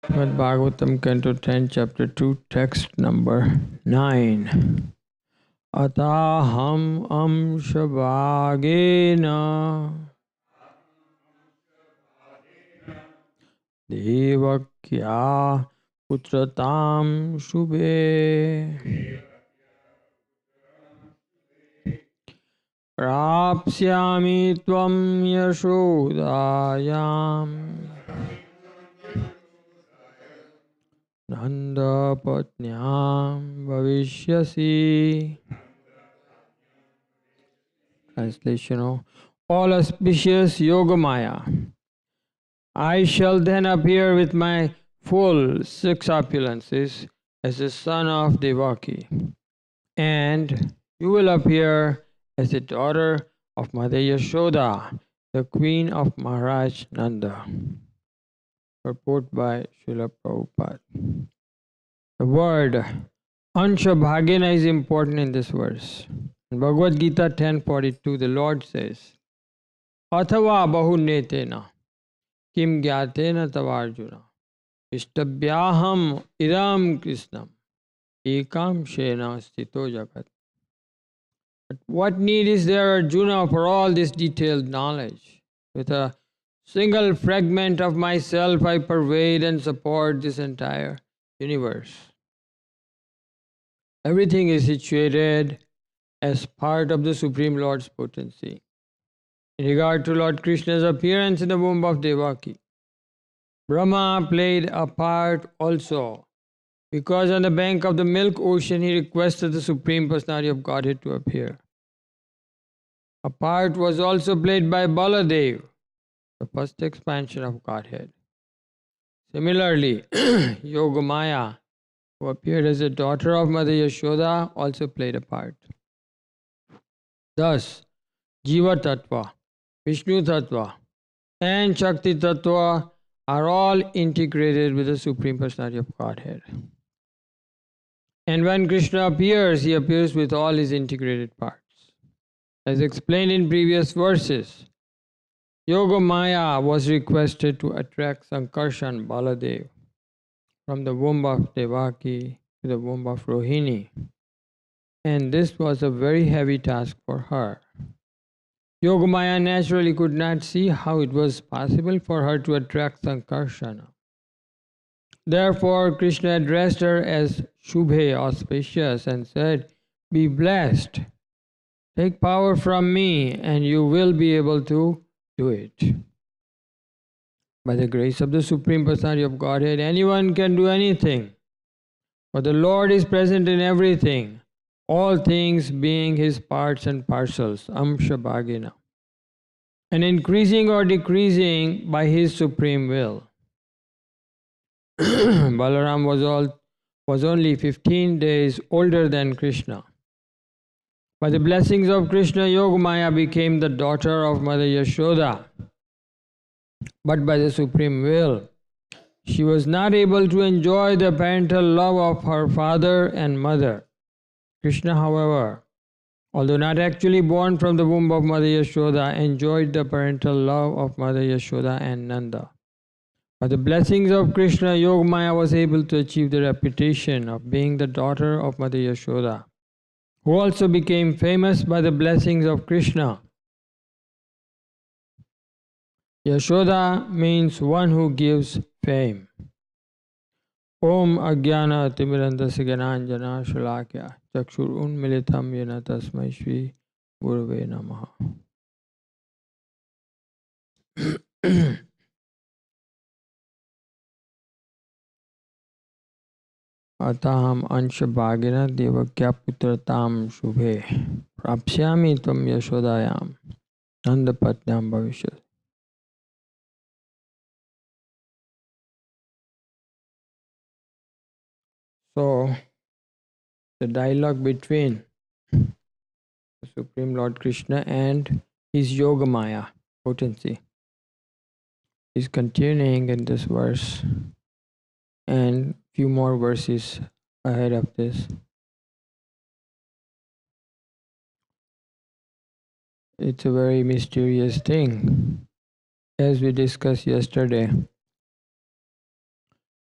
Srimad Bhagavatam, Canto 10, Chapter 2, Text number 9. Ataham amshabhagena devakya putratam shubhe prapsyami tvam yashodayam nanda patnyam bhavishyasi. Translation of all auspicious Yogamaya. I shall then appear with my full six opulences as the son of Devaki, and you will appear as the daughter of Mother Yashoda, the queen of Maharaj Nanda. Purport by Srila Prabhupada. The word Anshabhagena is important in this verse. In Bhagavad Gita 10:42, the Lord says, Athava bahunetena kim gyatena tavarjuna ishtabhyaham idam krishnam ekam shena sthito jagat. But what need is there, Arjuna, for all this detailed knowledge? With a single fragment of myself, I pervade and support this entire universe. Everything is situated as part of the Supreme Lord's potency. In regard to Lord Krishna's appearance in the womb of Devaki, Brahma played a part also, because on the bank of the milk ocean he requested the Supreme Personality of Godhead to appear. A part was also played by Baladev, the first expansion of Godhead. Similarly, Yogamaya, who appeared as a daughter of Mother Yashoda, also played a part. Thus, Jiva Tattva, Vishnu Tattva, and Shakti Tattva are all integrated with the Supreme Personality of Godhead. And when Krishna appears, he appears with all his integrated parts. As explained in previous verses, Yogamaya was requested to attract Sankarshan Baladev from the womb of Devaki to the womb of Rohini, and this was a very heavy task for her. Yogamaya naturally could not see how it was possible for her to attract Sankarshana. Therefore, Krishna addressed her as Shubhe, auspicious, and said, Be blessed. Take power from me, and you will be able to do it. By the grace of the Supreme Personality of Godhead, anyone can do anything. For the Lord is present in everything, all things being His parts and parcels, Amshabhagina, and increasing or decreasing by His supreme will. Balaram was only 15 days older than Krishna. By the blessings of Krishna, Yogamaya became the daughter of Mother Yashoda. But by the supreme will, she was not able to enjoy the parental love of her father and mother. Krishna, however, although not actually born from the womb of Mother Yashoda, enjoyed the parental love of Mother Yashoda and Nanda. By the blessings of Krishna, Yogamaya was able to achieve the reputation of being the daughter of Mother Yashoda, who also became famous by the blessings of Krishna. Yashoda means one who gives fame. Om Ajnana Timirandasya Gyananjana Shalakya Chakshur Unmilitam Yena Tasmai Shri Gurave Namaha. Ataham Anshabhagena Devakya Putratam Shubhe Prapsyami Tvam Yashodayam Nandapatnyam Bhavishyat. So, the dialogue between the Supreme Lord Krishna and his Yogamaya potency is continuing in this verse and few more verses ahead of this. It's a very mysterious thing. As we discussed yesterday,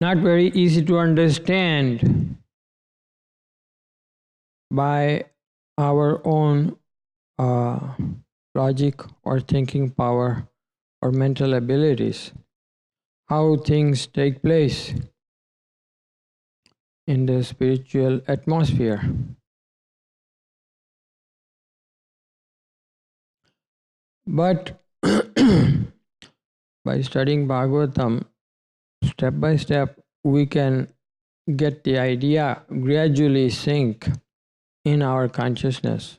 not very easy to understand by our own logic or thinking power or mental abilities, how things take place in the spiritual atmosphere. But by studying Bhagavatam, step by step, we can get the idea gradually sink in our consciousness.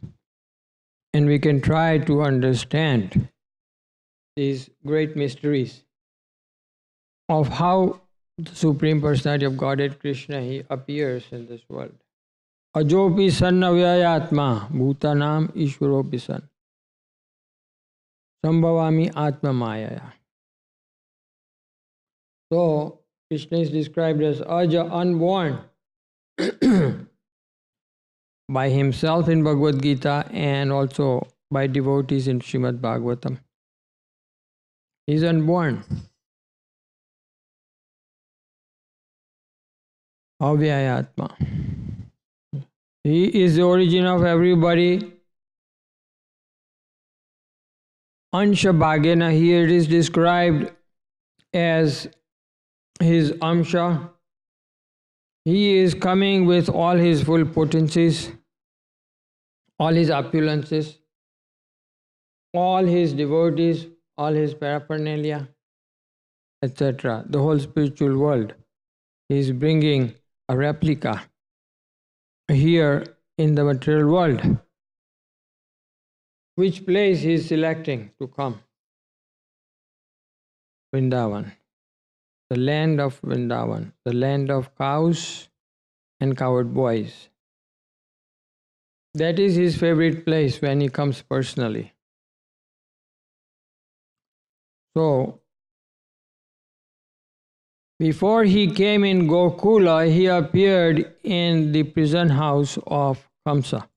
And we can try to understand these great mysteries of how the Supreme Personality of Godhead Krishna, He appears in this world. Ajopi sannavyayatma bhutanam ishwaropi san sambhavami atma mayaya. So, Krishna is described as Aja, unborn, by himself in Bhagavad Gita and also by devotees in Srimad Bhagavatam. He is unborn. Avyayatma. He is the origin of everybody. Ansha Bhagena, here it is described as his Amsha. He is coming with all his full potencies, all his opulences, all his devotees, all his paraphernalia, etc. The whole spiritual world. He is bringing a replica here in the material world. Which place he is selecting to come? Vrindavan. The land of Vrindavan, the land of cows and cowherd boys. That is his favorite place when he comes personally. So, before he came in Gokula, he appeared in the prison house of Kamsa.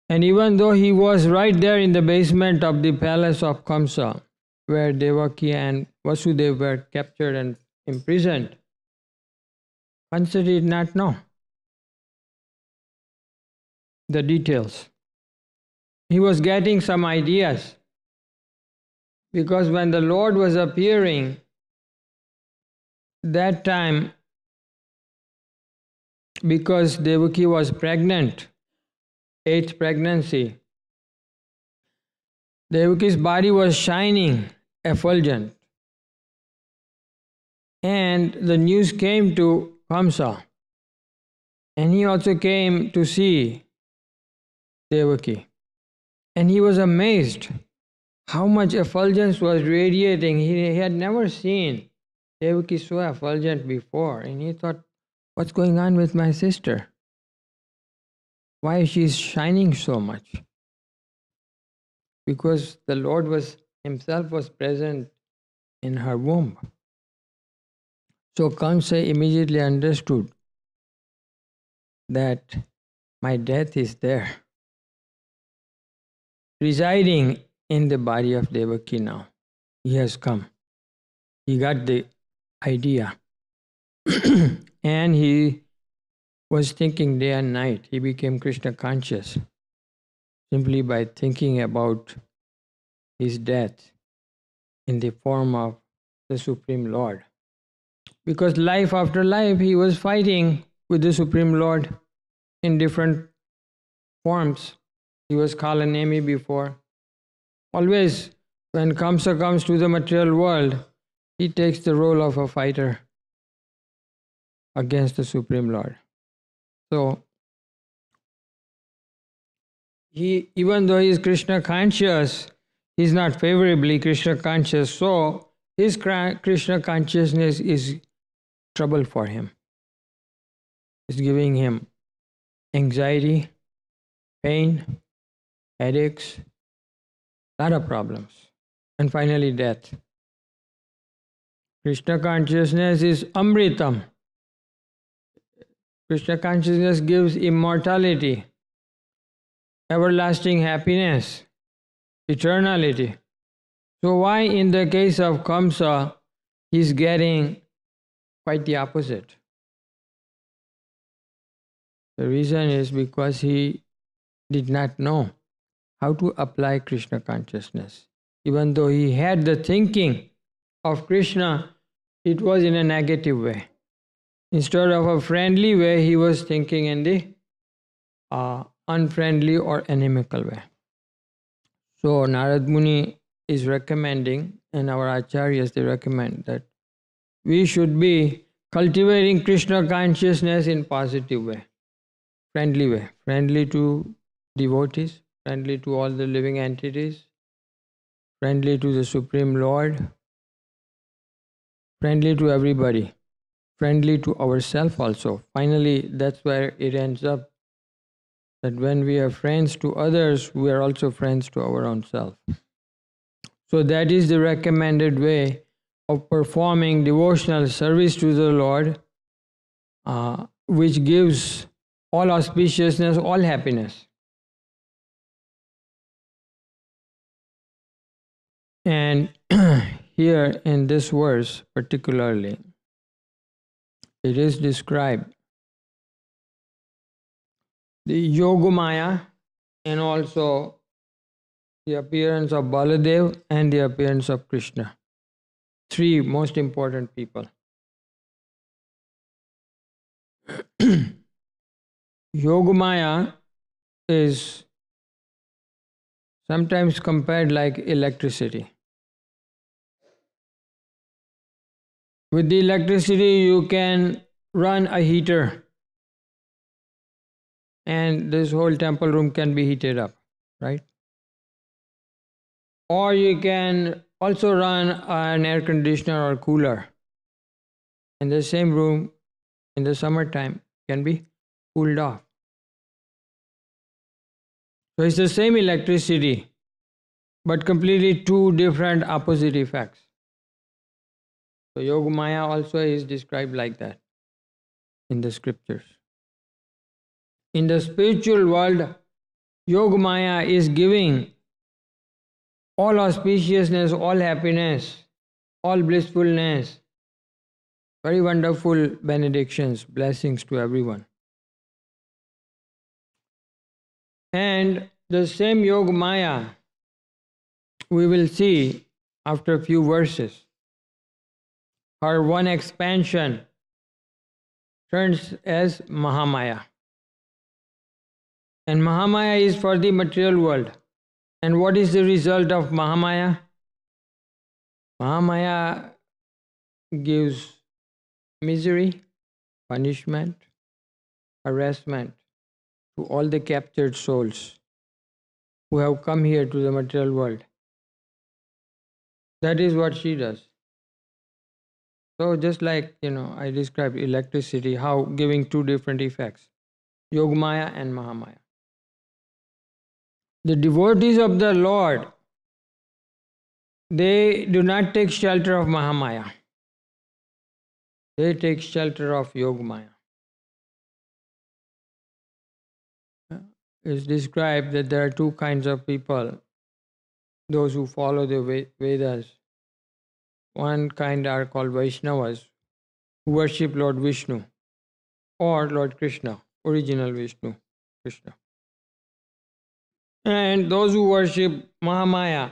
And even though he was right there in the basement of the palace of Kamsa, where Devaki and Vasudeva were captured and imprisoned, Kamsa did not know the details. He was getting some ideas, because when the Lord was appearing, that time, because Devaki was pregnant, 8th pregnancy, Devaki's body was shining, effulgent. And the news came to Kamsa, and he also came to see Devaki. And he was amazed how much effulgence was radiating. He had never seen Devaki so effulgent before, and he thought, what's going on with my sister? Why she's shining so much? Because the Lord himself was present in her womb. So Kamsa immediately understood that my death is there, residing in the body of Devaki now. He has come. He got the idea. And he was thinking day and night. He became Krishna conscious simply by thinking about his death in the form of the Supreme Lord. Because life after life he was fighting with the Supreme Lord in different forms. He was Kalanemi before. Always when Kamsa comes to the material world, he takes the role of a fighter against the Supreme Lord. So, even though he is Krishna conscious, he is not favorably Krishna conscious. So, his Krishna consciousness is trouble for him. It's giving him anxiety, pain, headaches, lot of problems, and finally death. Krishna consciousness is Amritam. Krishna consciousness gives immortality, everlasting happiness, eternality. So why in the case of Kamsa he's getting quite the opposite. The reason is because he did not know how to apply Krishna consciousness. Even though he had the thinking of Krishna, it was in a negative way. Instead of a friendly way, he was thinking in the unfriendly or inimical way. So Narad Muni is recommending, and our acharyas, they recommend that we should be cultivating Krishna consciousness in positive way, friendly to devotees, friendly to all the living entities, friendly to the Supreme Lord, friendly to everybody, friendly to ourselves also. Finally, that's where it ends up, that when we are friends to others, we are also friends to our own self. So that is the recommended way of performing devotional service to the Lord, which gives all auspiciousness, all happiness. And here in this verse particularly, it is described the Yogamaya and also the appearance of Baladev and the appearance of Krishna. Three most important people. Yogamaya is sometimes compared like electricity. With the electricity, you can run a heater, and this whole temple room can be heated up, right? Or you can also run an air conditioner or cooler, and the same room in the summertime can be cooled off. So it's the same electricity, but completely two different opposite effects. So Yogamaya also is described like that in the scriptures. In the spiritual world, Yogamaya is giving all auspiciousness, all happiness, all blissfulness, very wonderful benedictions, blessings to everyone. And the same Yogamaya we will see after a few verses. Her one expansion turns as Mahamaya. And Mahamaya is for the material world. And what is the result of Mahamaya? Mahamaya gives misery, punishment, harassment to all the captured souls who have come here to the material world. That is what she does. So just like, I described electricity, how giving two different effects, Yogamaya and Mahamaya. The devotees of the Lord, they do not take shelter of Mahamaya. They take shelter of Yogamaya. It's described that there are two kinds of people, those who follow the Vedas. One kind are called Vaishnavas, who worship Lord Vishnu or Lord Krishna, original Vishnu, Krishna. And those who worship Mahamaya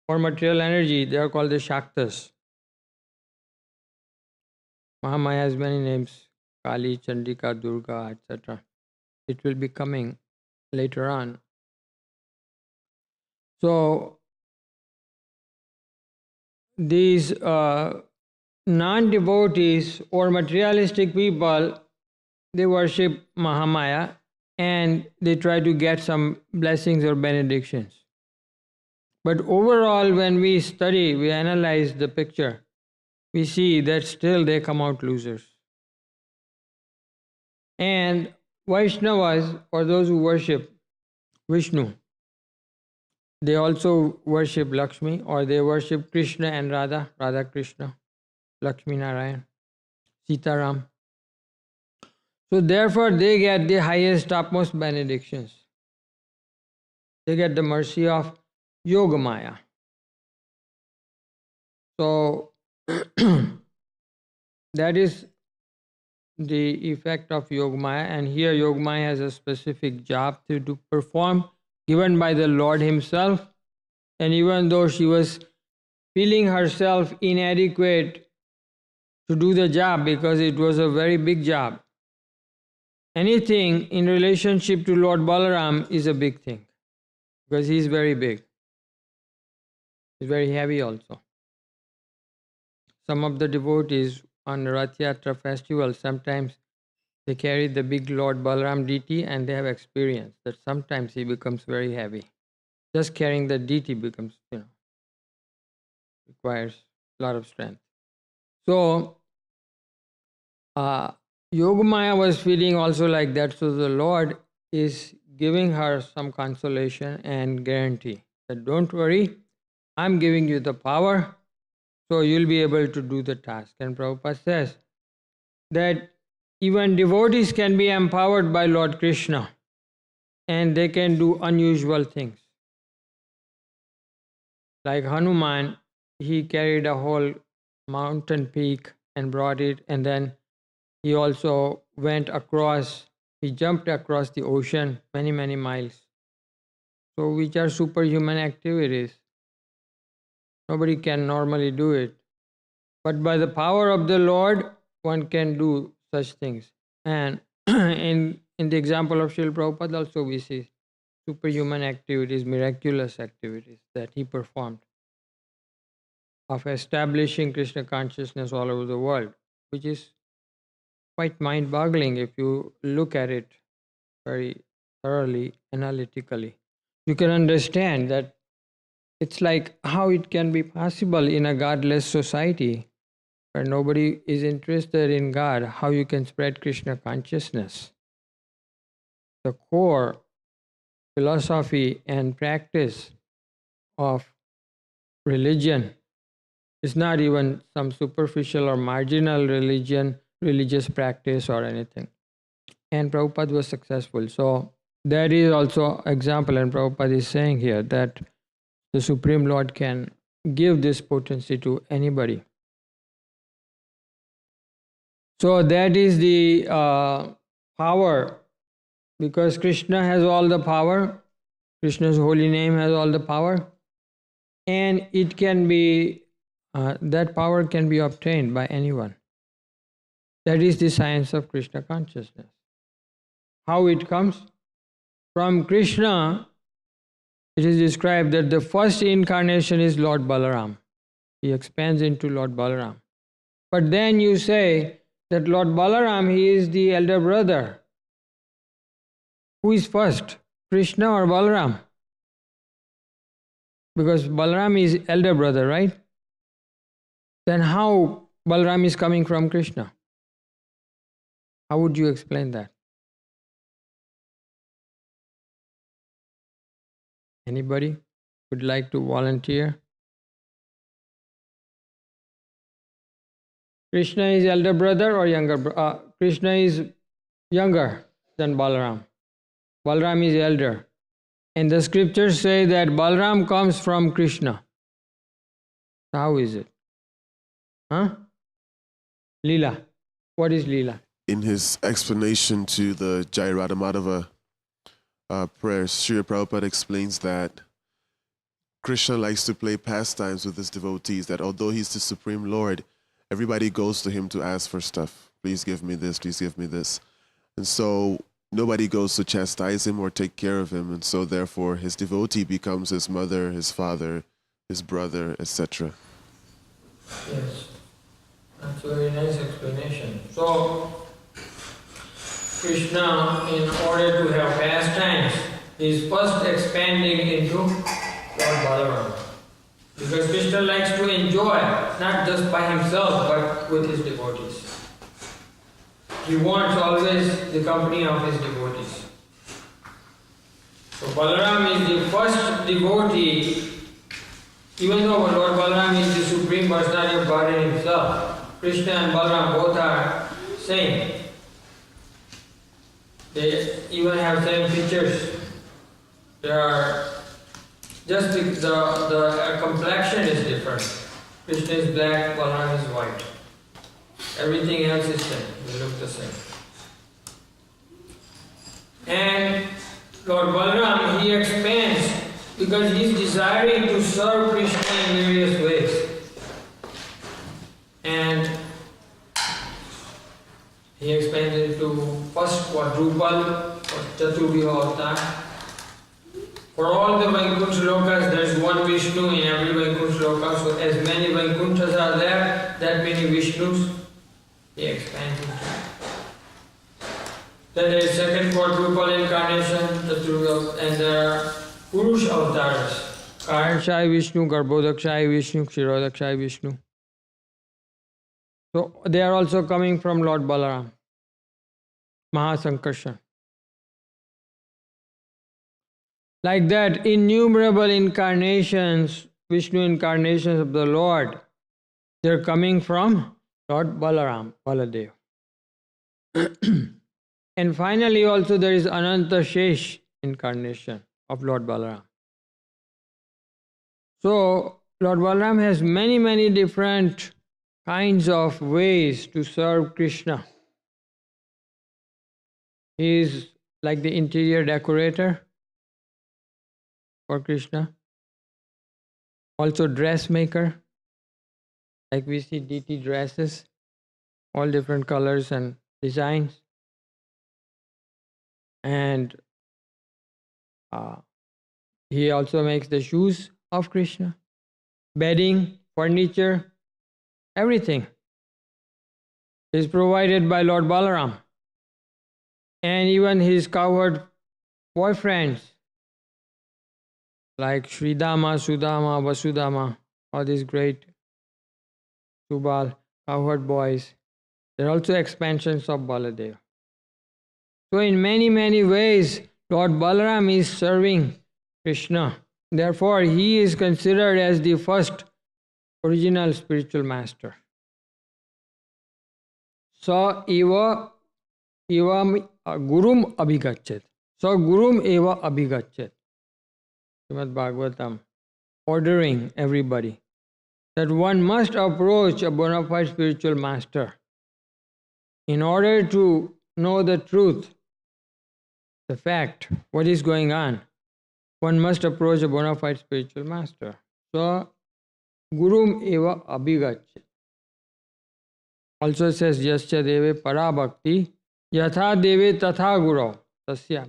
or material energy, they are called the Shaktas. Mahamaya has many names, Kali, Chandika, Durga, etc. It will be coming later on. So these non-devotees or materialistic people, they worship Mahamaya and they try to get some blessings or benedictions. But overall, when we study, we analyze the picture, we see that still they come out losers. And Vaishnavas, or those who worship Vishnu, they also worship Lakshmi, or they worship Krishna and Radha Krishna, Lakshmi Narayan, Sitaram. So therefore they get the highest, topmost benedictions. They get the mercy of Yogamaya. So that is the effect of Yogamaya, and here Yogamaya has a specific job to perform given by the Lord himself. And even though she was feeling herself inadequate to do the job because it was a very big job, anything in relationship to Lord Balaram is a big thing because he is very big. He's very heavy also. Some of the devotees on Rath Yatra festival, sometimes they carry the big Lord Balaram deity and they have experience that sometimes he becomes very heavy. Just carrying the deity becomes, requires a lot of strength. So, Yogamaya was feeling also like that. So the Lord is giving her some consolation and guarantee that don't worry, I'm giving you the power, so you'll be able to do the task. And Prabhupada says that even devotees can be empowered by Lord Krishna and they can do unusual things. Like Hanuman, he carried a whole mountain peak and brought it, and then he also went across, he jumped across the ocean many, many miles. So which are superhuman activities. Nobody can normally do it. But by the power of the Lord, one can do such things. And in the example of Srila Prabhupada also we see superhuman activities, miraculous activities that he performed of establishing Krishna consciousness all over the world, which is quite mind-boggling if you look at it very thoroughly, analytically. You can understand that it's like how it can be possible in a godless society where nobody is interested in God, how you can spread Krishna consciousness. The core philosophy and practice of religion is not even some superficial or marginal religious practice or anything. And Prabhupada was successful. So that is also example, and Prabhupada is saying here that the Supreme Lord can give this potency to anybody. So that is the power, because Krishna has all the power, Krishna's holy name has all the power, and it can be, that power can be obtained by anyone. That is the science of Krishna consciousness. How it comes? From Krishna, it is described that the first incarnation is Lord Balaram. He expands into Lord Balaram. But then you say that Lord Balaram, he is the elder brother. Who is first, Krishna or Balaram? Because Balaram is elder brother, right? Then how Balaram is coming from Krishna? How would you explain that? Anybody would like to volunteer? Krishna is elder brother or younger brother? Krishna is younger than Balaram. Balaram is elder. And the scriptures say that Balaram comes from Krishna. How is it? Huh? Leela. What is Leela? In his explanation to the Jai Radha Madhava prayer, Srila Prabhupada explains that Krishna likes to play pastimes with his devotees, that although he's the Supreme Lord, everybody goes to him to ask for stuff. Please give me this, please give me this. And so nobody goes to chastise him or take care of him, and so therefore his devotee becomes his mother, his father, his brother, etc. Yes, that's a very nice explanation. So, Krishna, in order to have pastimes, is first expanding into Lord Balaram. Because Krishna likes to enjoy, not just by himself, but with his devotees. He wants always the company of his devotees. So Balaram is the first devotee, even though Lord Balaram is the Supreme Personality of Godhead himself. Krishna and Balaram both are same. They even have same features. They are just the complexion is different. Krishna is black, Balaram is white. Everything else is same. They look the same. And Lord Balaram, he expands because he is desiring to serve Krishna in various ways. And he expands into first quadruple or Chaturviha avatar. For all the Vaikuntha lokas, there is one Vishnu in every Vaikuntha loka. So as many Vaikunthas are there, that many Vishnus, he expands into. Then there is second quadruple incarnation, Chaturviha, and there are Purush avatars. Karanshai Vishnu, Garbhodakshai Vishnu, Kshirodakshai Vishnu. So they are also coming from Lord Balaram, Mahasankarshan. Like that, innumerable incarnations, Vishnu incarnations of the Lord, they are coming from Lord Balaram, Baladev. And finally also there is Ananta Shesh incarnation of Lord Balaram. So Lord Balaram has many different kinds of ways to serve Krishna. He is like the interior decorator for Krishna. Also dressmaker, like we see DT dresses, all different colors and designs. And he also makes the shoes of Krishna, bedding, furniture, everything is provided by Lord Balaram. And even his cowherd boyfriends like Sridama, Sudama, Vasudama, all these great Subal, cowherd boys, they're also expansions of Baladev. So in many ways, Lord Balaram is serving Krishna. Therefore, he is considered as the first original spiritual master. Sa eva gurum abhigachet. Sa gurum eva abhigachet. Srimad Bhagavatam, ordering everybody that one must approach a bona fide spiritual master in order to know the truth, the fact, what is going on. One must approach a bona fide spiritual master. So, gurum eva abhigachet. Also says, Yasya deve para bhakti, yatha deve tatha guru, tasya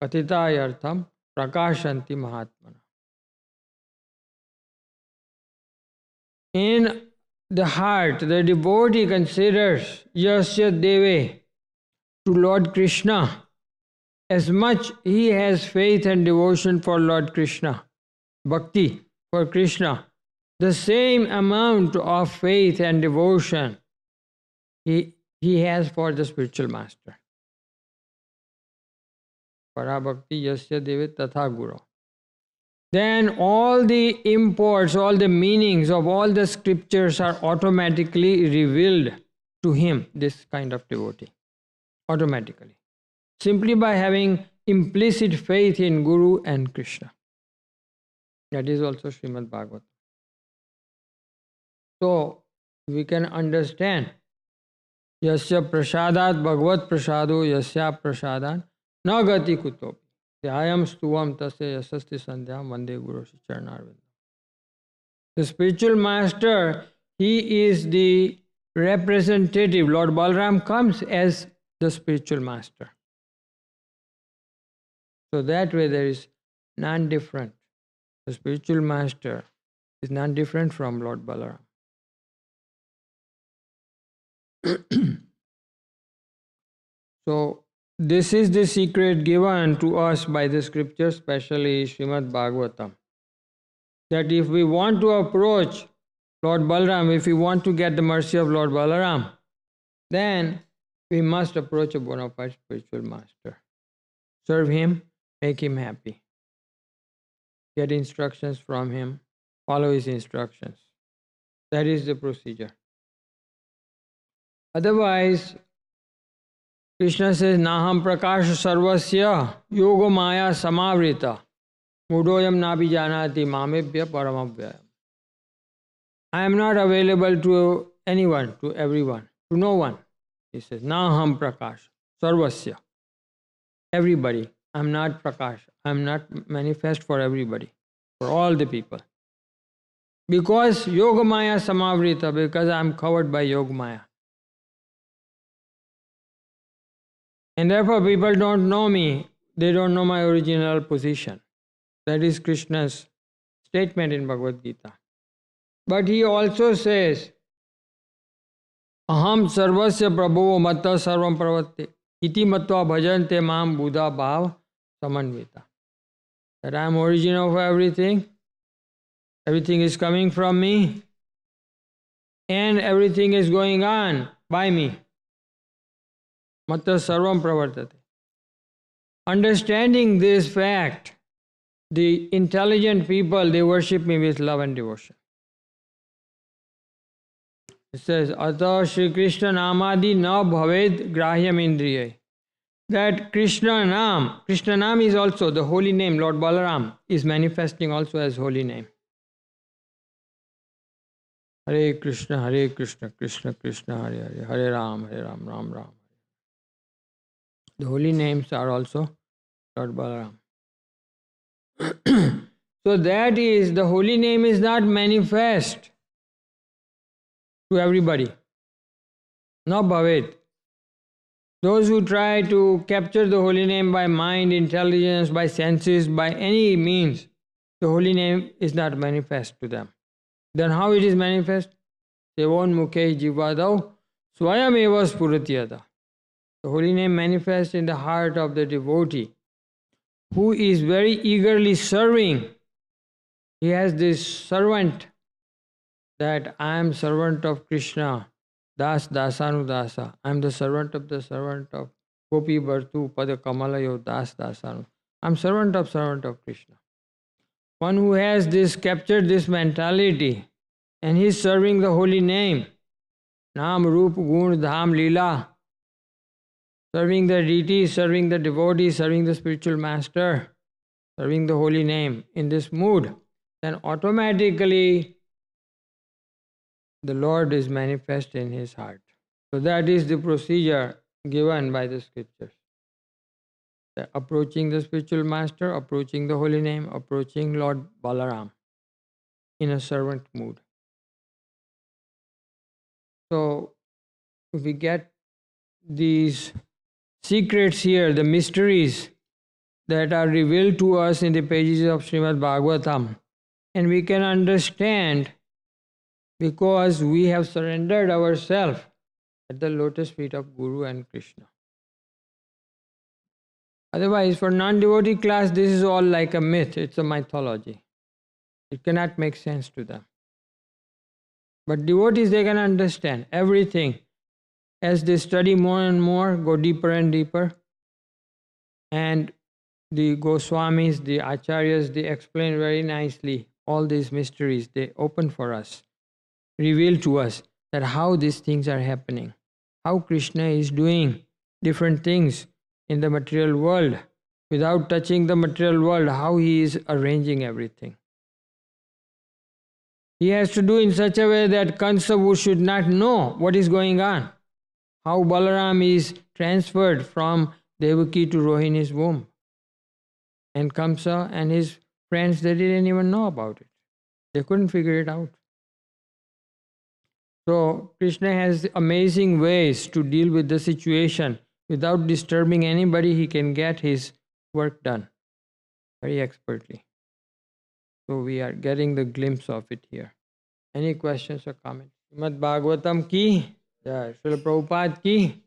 patitayartham prakashanti mahatmana. In the heart, the devotee considers Yasya deve to Lord Krishna. As much he has faith and devotion for Lord Krishna, bhakti for Krishna, the same amount of faith and devotion he has for the spiritual master. Parabhakti yasya deve tatha guru. Then all the imports, all the meanings of all the scriptures are automatically revealed to him, this kind of devotee. Automatically. Simply by having implicit faith in Guru and Krishna. That is also Srimad Bhagavatam. So, we can understand Yasya prasadat bhagavat prasado yasya prasadan na gati kutopi. Dhyayam stuvam tasya yasasti sandhyam vande guru charnarvindam. The spiritual master, he is the representative. Lord Balaram comes as the spiritual master. So that way there is none different. The spiritual master is none different from Lord Balaram. So this is the secret given to us by the scripture, especially Srimad Bhagavatam, that if we want to approach Lord Balaram, if we want to get the mercy of Lord Balaram, then we must approach a bona fide spiritual master. Serve him, make him happy. Get instructions from him, follow his instructions. That is the procedure. Otherwise, Krishna says, Naham prakasha sarvasya yoga maya samavrita mudoyam nabhijanati mamebhya paramabhyayam. I am not available to anyone, to everyone. to no one. He says, Naham Prakash, Sarvasya. Everybody. I'm not Prakash. I'm not manifest for everybody, for all the people. Because Yogamaya Samavrita, because I'm covered by Yogamaya. And therefore people don't know me. They don't know my original position. That is Krishna's statement in Bhagavad Gita. But he also says, Aham sarvasya prabhu matta sarvam pravatte iti matva bhajante mam buddha bhav samanvita. That I am origin of everything. Everything is coming from me. And everything is going on by me. Matta sarvam pravartate. Understanding this fact, the intelligent people, they worship me with love and devotion. It says, Ata Shri Krishna Namadi na bhaved grahyam indriye. That Krishna Nam is also the holy name. Lord Balaram is manifesting also as holy name. Hare Krishna, Krishna Krishna, Hare Hare, Hare Ram, Ram Ram. The holy names are also Lord Balaram. So that is, the holy name is not manifest to everybody. No bhavet. Those who try to capture the holy name by mind, intelligence, by senses, by any means, the holy name is not manifest to them. Then how it is manifest? Sevon mukhe jivadav swayam eva spuratyada. The holy name manifests in the heart of the devotee who is very eagerly serving. He has this servant that I am servant of Krishna, Das Dasanudasa. I am the servant of Gopi Bhartu Pada Kamalayo Das Dasanu. I am servant of Krishna. One who has this captured this mentality and he is serving the holy name. Nam Rup Gun Dham Leela. Serving the deity, serving the devotee, serving the spiritual master, serving the holy name in this mood, then automatically the Lord is manifest in his heart. So that is the procedure given by the scriptures. Approaching the spiritual master, approaching the holy name, approaching Lord Balaram in a servant mood. So we get these secrets here, the mysteries that are revealed to us in the pages of Srimad Bhagavatam. And we can understand because we have surrendered ourselves at the lotus feet of Guru and Krishna. Otherwise, for non-devotee class, this is all like a myth. It's a mythology. It cannot make sense to them. But devotees, they can understand everything. As they study more and more, go deeper and deeper. And the Goswamis, the Acharyas, they explain very nicely all these mysteries. They open for us, reveal to us that how these things are happening, how Krishna is doing different things in the material world without touching the material world, how he is arranging everything. He has to do in such a way that Kansa should not know what is going on. How Balaram is transferred from Devaki to Rohini's womb. And Kamsa and his friends, they didn't even know about it. They couldn't figure it out. So Krishna has amazing ways to deal with the situation. Without disturbing anybody, he can get his work done very expertly. So we are getting the glimpse of it here. Any questions or comments? Srimad Bhagavatam ki, Srila Prabhupada ki.